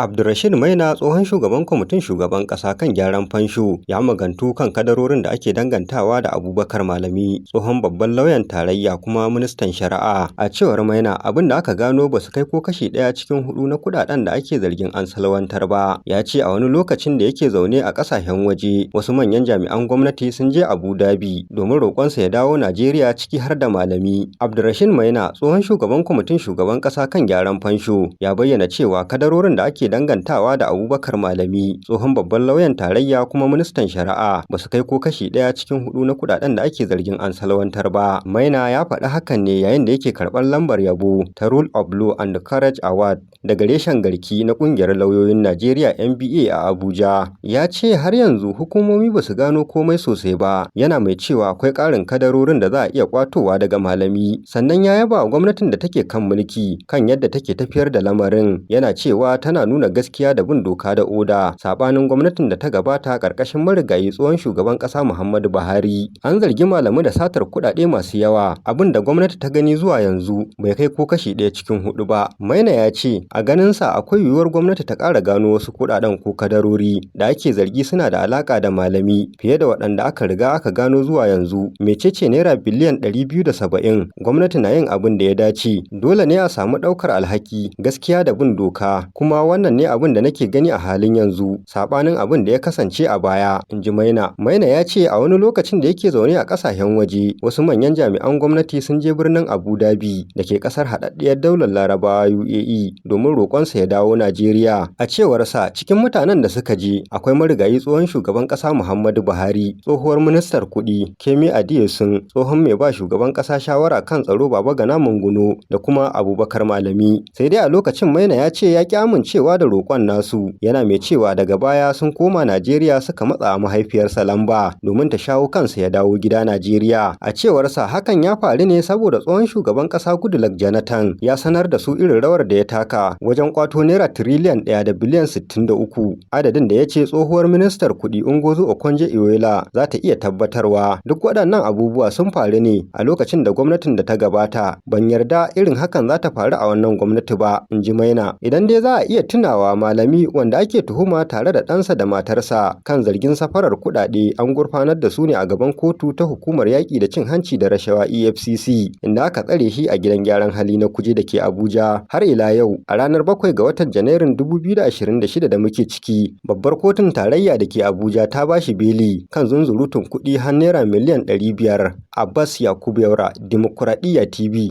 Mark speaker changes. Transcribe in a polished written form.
Speaker 1: Abdurrashid Maina, tsohon shugaban kwamitin shugaban ƙasa kan gyaran fansho, ya magantu kan kadarorin da ake dangantawa da Abubakar Malami, tsohon babban lauyan tarayya kuma ministan shari'a. A cewar Maina, abin da aka gano ba su kai ko kashi ɗaya cikin 4 na kuɗaɗen da ake zargin an salwantar ba. Ya ce a wani lokacin da yake zaune a ƙasashen waje, wasu manyan jami'an gwamnati sun je Abu Dhabi domin roƙonsa ya dawo Najeriya, ciki har da Malami. Abdurrashid Maina, tsohon shugaban kwamitin shugaban ƙasa kan gyaran fansho, ya bayyana cewa kadarorin da ake dangantawa da Abubakar Malami, tsohon babban lauyan tarayya kuma ministan shari'a, ba su kai ko kashi ɗaya cikin 4 na kuɗaɗen da ake zargin an salwantar ba. Maina ya faɗi hakan ne yayin da yake karɓar lambar yabo ta Rule of Law and Courage Award daga reshen Garki na ƙungiyar lauyoyin Najeriya NBA a Abuja. Ya ce har yanzu hukumomi ba su gano komai sosai ba, yana mai cewa akwai ƙarin kadarorin da za a iya kwatowa daga Malami. Sannan ya yaba wa gwamnatin da take kan mulki kan yadda take tafiyar da lamarin, yana cewa tana nuna gaskiya da bin doka da oda, sabanin gwamnatin da ta gabata ƙarƙashin marigayi tsohon shugaban ƙasa Muhammadu Buhari. An zargi Malami da satar kuɗaɗe masu yawa, abin da gwamnati ta gani zuwa yanzu bai kai ko kashi 1 cikin 4 ba. Maina ya ce a ganinsa akwai yiwuwar gwamnati ta ƙara gano wasu kuɗaɗen ko kadarori da ake zargi suna da alaƙa da Malami fiye da waɗanda aka riga aka gano zuwa yanzu. Mecece naira biliyan 270? Gwamnati na yin abin da ya dace. Dole ne a samu ɗaukar alhaki, gaskiya da bin doka, kuma wannan ne abin da nake gani a halin yanzu, sabanin abin da ya kasance a baya, in ji Maina. Maina ya ce a wani lokacin da yake zaune a ƙasashen waje, wasu manyan jami'an gwamnati sun je birnin Abu Dhabi da ke ƙasar haɗaɗɗiyar daular Larabawa UAE domin roƙonsa ya dawo Najeriya. A cewarsa, cikin mutanen da suka je akwai marigayi tsohon shugaban ƙasa Muhammadu Buhari, tsohuwar ministar kuɗi Kemi Adeosun, tsohon mai ba shugaban ƙasa shawara kan tsaro Babagana Manguno, da kuma Abubakar Malami. Sai dai a lokacin Maina ya ce ya ƙi amincewa da roƙon nasu, yana mai cewa daga baya sun koma Najeriya suka matsa mahaifiyarsa lamba domin ta shawo kansa ya dawo gida Najeriya. A cewarsa hakan ya faru ne saboda tsohon shugaban ƙasa Goodluck Jonathan ya sanar da su irin rawar da ya taka wajen kwato naira tiriliyan 1 da biliyan 63, adadin da ya ce tsohuwar ministar kuɗi Ngozi Okonjo-Iweala za ta iya tabbatarwa. Duk waɗannan abubuwa sun faru ne a lokacin da gwamnatin da ta gabata. Ban yarda irin hakan za ta faru a wannan gwamnati ba, in ji Maina. Idan dai za a iya tunawa, Malami wanda ake tuhuma tare da ɗansa da matarsa kan zargin safarar kuɗaɗe an gurfanar da su ne a gaban kotu ta hukumar yaƙi da cin hanci da rashawa EFCC, inda aka tsare shi a gidan gyaran hali na Kuje da ke Abuja. Har ila yau a ranar 7 ga watan Janairun 2026 da muke ciki, babbar kotun tarayya da ke Abuja ta ba shi beli kan zunzurutun kuɗi har naira miliyan 500. Abbas Yakubu Yaura, Dimokuraɗiyya TV.